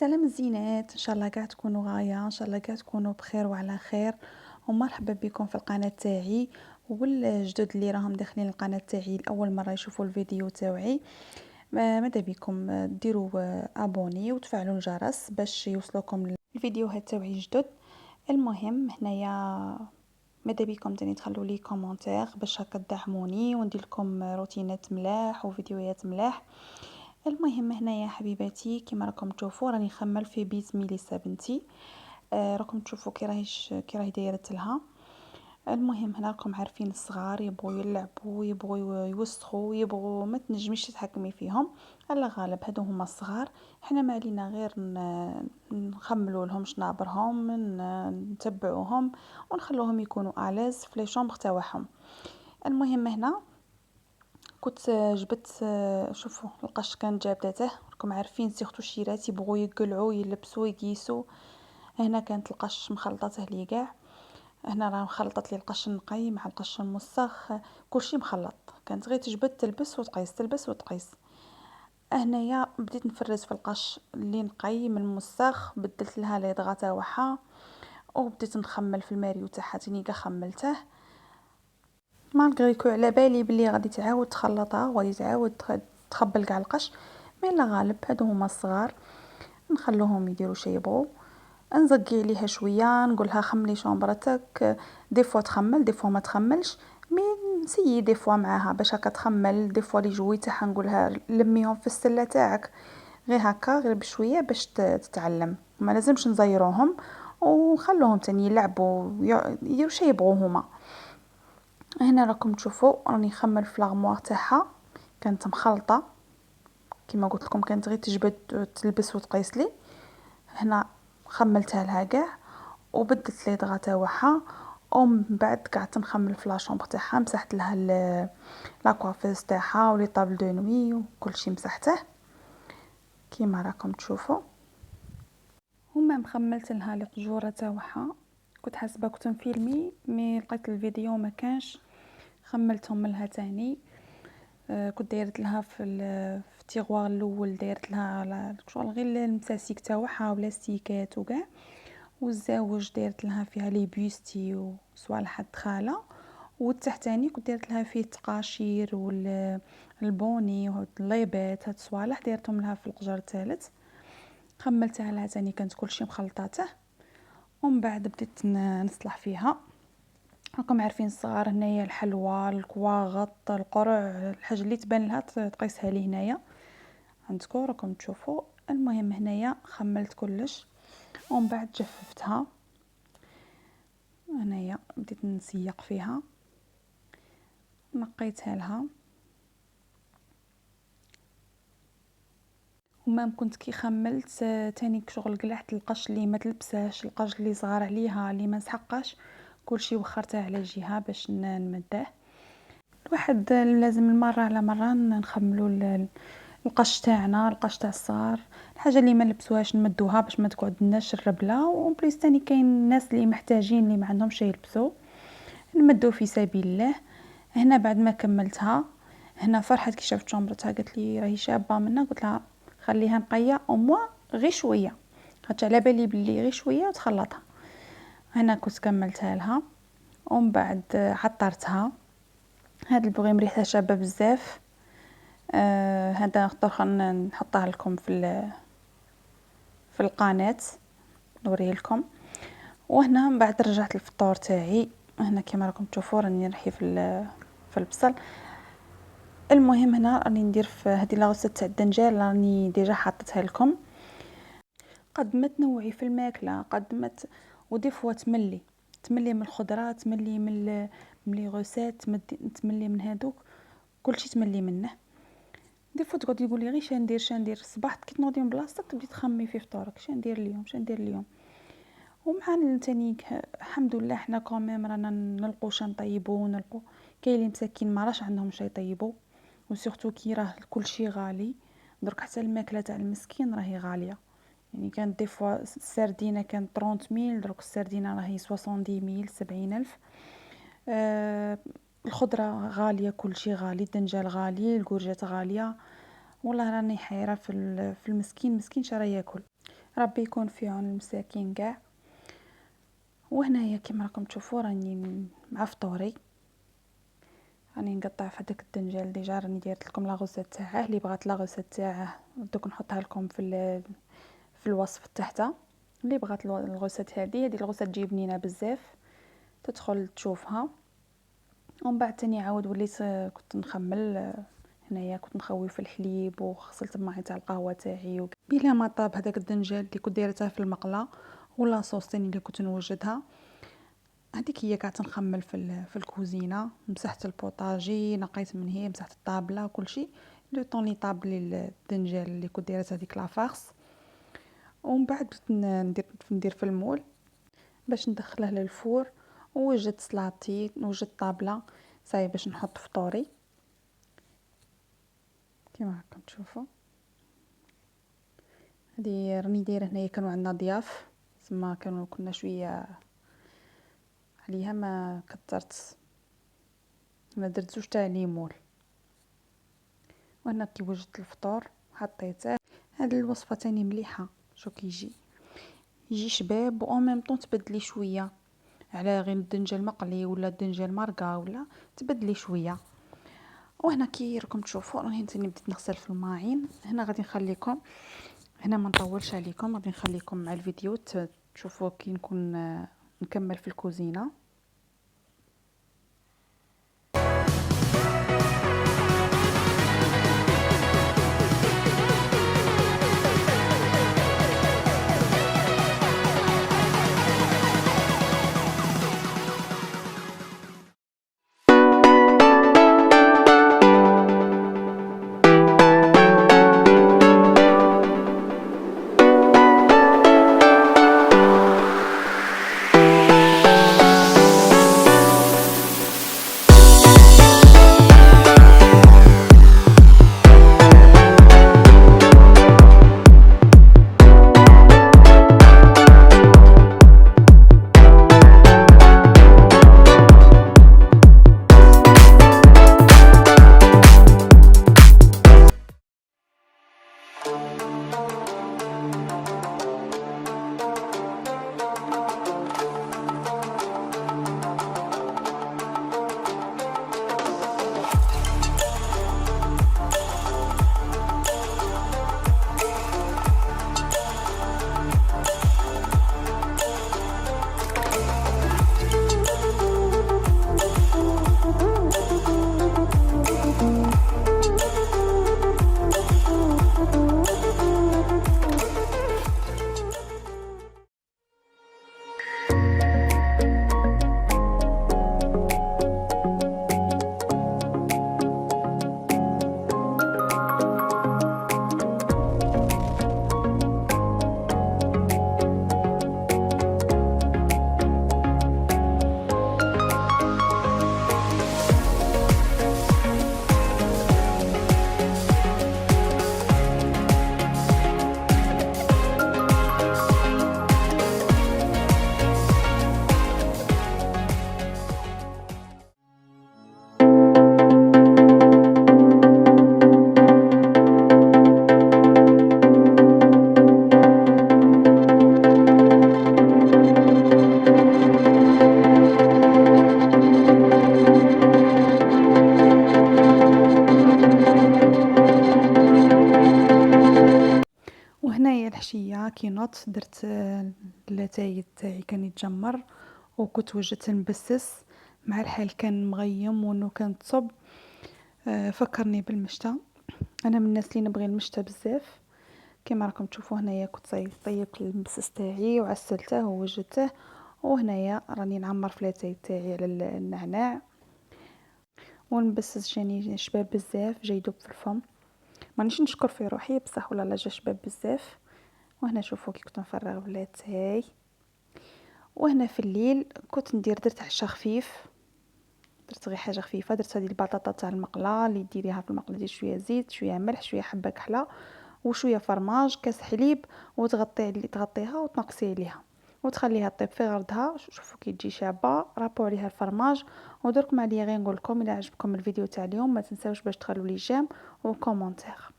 السلام الزينات، ان شاء الله قاع تكونوا غايه، ان شاء الله قاع تكونوا بخير وعلى خير. ومرحبا بكم في القناه تاعي. والجدد اللي راهم داخلين القناه تاعي لاول مره يشوفوا الفيديو تاعي، ماذا بكم ديروا ابوني وتفعلوا الجرس باش يوصلوكم الفيديوهات تاعي جدد. المهم هنايا ماذا بكم تاني تخلوا لي كومونتير باش هكا تدعموني وندير لكم روتينات ملاح وفيديوهات ملاح. المهم هنايا حبيباتي كيما راكم تشوفوا راني نخمل في بيت ميليسا بنتي. راكم تشوفوا كي راهي دايرت لها. المهم هنا راكم عارفين الصغار يبغوا يلعبوا، يبغوا يوسخوا، يبغوا ما تنجميش تتحكمي فيهم. على غالب هادو هما الصغار، حنا ما علينا غير نخملوا لهم شنابرهم، نتبعوهم ونخلوهم يكونوا الاز في لي شومبر تاعهم. المهم هنا كنت جبت، شوفوا القش كان جابدته، راكم عارفين سيرتو الشيرات يبغوا يقلعوا يلبسوا يقيسوا. هنا كانت القش مخلطته لي كاع. هنا راه خلطت لي القش النقي مع القش الموسخ، كلشي مخلط. كانت غير تجبد تلبس وتقيس تلبس وتقيس. هنايا بديت نفرز في القش اللي نقي من الموسخ، بدلت لها لي ضغط تاعها وبديت نخمل في الماريو تاعها تاني خملته. مالغريكو على بالي بلي غادي تعاود تخلطها وغادي تعاود تخبل كاع القش، مي لا غالب هادو هما الصغار نخلوهم يديروا شي يبغوا. نزقي عليها شويه نقولها خملي شومبرتك، دي فوا تخمل دي فوا ما تخملش، مي نسيي دي فوا معاها باش هكا تخمل. دي فوا لي جوي تاعها نقولها لميهم في السله تاعك، غير هكا غير بشويه باش تتعلم. ما لازمش نزيروهم وخلوهم تاني يلعبوا يديروا شي يبغوا هما. هنا راكم تشوفوا راني نخمل في لاغموار تاعها، كانت مخلطه كما قلت لكم، كانت غير تجبد تلبس وتقيس لي. هنا خملتها لها كاع وبدلت لي ضغط تاعها، ومن بعد قعدت نخمل في لا شومبر تاعها، مسحت لها لا كوافيز تاعها ولي طابل دو نوي وكلشي مسحته كيما راكم تشوفوا. هما مخملت لها لي قجوره تاعها، كنت حاسبه كنت نفيلمي مي لقيت الفيديو ما كانش، خملتهم لها تاني. كنت دايرت لها في التيغوار الاول، دايرت لها شغل غير المساسيك تاعها ولا ستيكات وكاع، والزاوج دايرت لها فيها لي بيستي وصوالح الدخاله، والتحتاني كنت دايرت لها فيه التقاشير والبوني والليبات، هاد الصوالح دايرتهم لها في القجر الثالث. خملتها لها تاني كانت كلشي مخلطاته، ومن بعد بديت نصلح فيها. راكم عارفين الصغار هنايا الحلوى الكواغط القرع، الحاجه اللي تبان لها تقيسها لي هنايا عندكم راكم تشوفوا. المهم هنايا خملت كلش ومن بعد جففتها. هنايا بديت نسيق فيها، نقيتها لها. ومام كنت كي خملت تاني شغل قلعت القش اللي ما تلبساش، القش اللي صغار عليها اللي ما نسحقش، كلشي وخرته على جهه باش نمداه. الواحد لازم المره على مره نخملوا القش تاعنا، القش تاع الصغار، الحاجه اللي ما نلبسوهاش نمدوها باش ما تقعدناش الربله. وبليس تاني كاين الناس اللي محتاجين اللي ما عندهمش يلبسوا، نمدو في سبيل الله. هنا بعد ما كملتها، هنا فرحت كي شافت شومبرتها قالت لي راهي شابه منا، قلت لها خليها نقيه او موا غير شويه، خاطر على بالي بلي غير شويه وتخلطها. هنا كنت كملتها لها ومن بعد عطرتها. هاد البغيم ريحتها شابه بزاف. هذا نختار نحطها لكم في القناه نوريه لكم. وهنا من بعد رجعت الفطور تاعي. هنا كما راكم تشوفوا راني نرحي في البصل. المهم هنا راني ندير في هذه لاغوسه تاع الدنجال، راني ديجا حطيتها لكم. قد ما تنوعي في الماكله قد ما ودي فوا تملي من الخضره، تملي من لي غوسات، تملي من هذوك كلشي تملي منه. دي فوا تقعدي تقولي غير شندير الصباح كي تنوضي من بلاصتك تبدي تخمي في فطورك، شندير اليوم. ومع تاني الحمد لله حنا كوميم رانا نلقو شنطيبو نلقو. كاين اللي مساكين ما راش عندهم شي يطيبوا، وسورتو كي راه كلشي غالي درك، حتى الماكله تاع المسكين راهي غاليه. يعني كانت دي فوا السردينه كانت 30000، درك السردينه راهي 70000 70000. الخضره غاليه، كلشي غالي، الدنجال غالي، الكورجات غاليه. والله راني حيره في المسكين، مسكين شرا ياكل. ربي يكون في عون المساكين كاع. وهنايا كما راكم تشوفوا راني مع فطوري، راني نقطع في هذاك الدنجال. ديجا راني ديرت لكم لاغوسه تاعه، اللي بغات لاغوسه تاعه دوك نحطها لكم في الوصف تحت. اللي بغات الغوسات هذه الغوسه تجي بنينه بزاف، تدخل تشوفها. ومن بعد تاني عاود وليت كنت نخمل. هنايا كنت نخوي في الحليب وغسلت معي تاع القهوه تاعي بلا ما طاب هذاك الدنجال اللي كنت دايرته في المقله، ولا صوص تاني اللي كنت نوجدها. هذيك هي قاعده نخمل في الكوزينه. مسحت البوطاجي، نقيت من هي، مسحت الطابله وكل شيء. لو طون لي طاب لي الدنجال اللي كنت دايرته هذيك لافارس. ومن بعد بديت ندير في المول باش ندخله للفور. ووجدت سلاطي، وجدت طابله صاي باش نحط فطوري كما راكم تشوفوا. هذه راني دايره هنايا، كانوا عندنا ضياف تما، كنا شويه عليها ما كثرت. انا درت 2 تاع ليمون. وهنا كي وجدت الفطور حطيته. هذه الوصفه تاني مليحه. شو يجي شباب و ميم طون تبدلي شويه على غير الدنجال مقلي ولا الدنجال مرقه، ولا تبدلي شويه. وهنا كي راكم تشوفوا راني بديت نغسل في الماعين. هنا غادي نخليكم هنا، ما نطولش عليكم، غادي نخليكم مع الفيديو تشوفوا كي نكون نكمل في الكوزينه. وهنايا الحشيه كي نوضت درت الاتاي تاعي كان يتجمر، وكنت وجدت نبسس مع الحال كان مغيم وانه كان تصب. فكرني بالمشتى. انا من الناس اللي نبغي المشتى بزاف. كما راكم تشوفوا هنايا كنت طيبت المبسس تاعي وعسلته ووجدته. وهنايا راني نعمر في الاتاي تاعي على النعناع. والمبسس جاني شباب بزاف، جاي يدوب في الفم. مانيش نشكر في روحي بصح ولا لا جا شباب بزاف. وهنا شوفوا كي كنت نفرغ بلاتاي. وهنا في الليل كنت درت عشاء خفيف، درت غير حاجه خفيفه. درت هذه البطاطا تاع المقله اللي ديريها في المقله، دير شويه زيت، شويه ملح، شويه حبه كحله، وشويه فرماج، كاس حليب، تغطيها وتنقصي عليها وتخليها طيب في غردها. شوفوا كي تجي شابه، رابوا عليها الفرماج. ودرك عليا غير نقول لكم الا عجبكم الفيديو تاع اليوم ما تنساوش باش تخلوا لي جيم وكومونتير.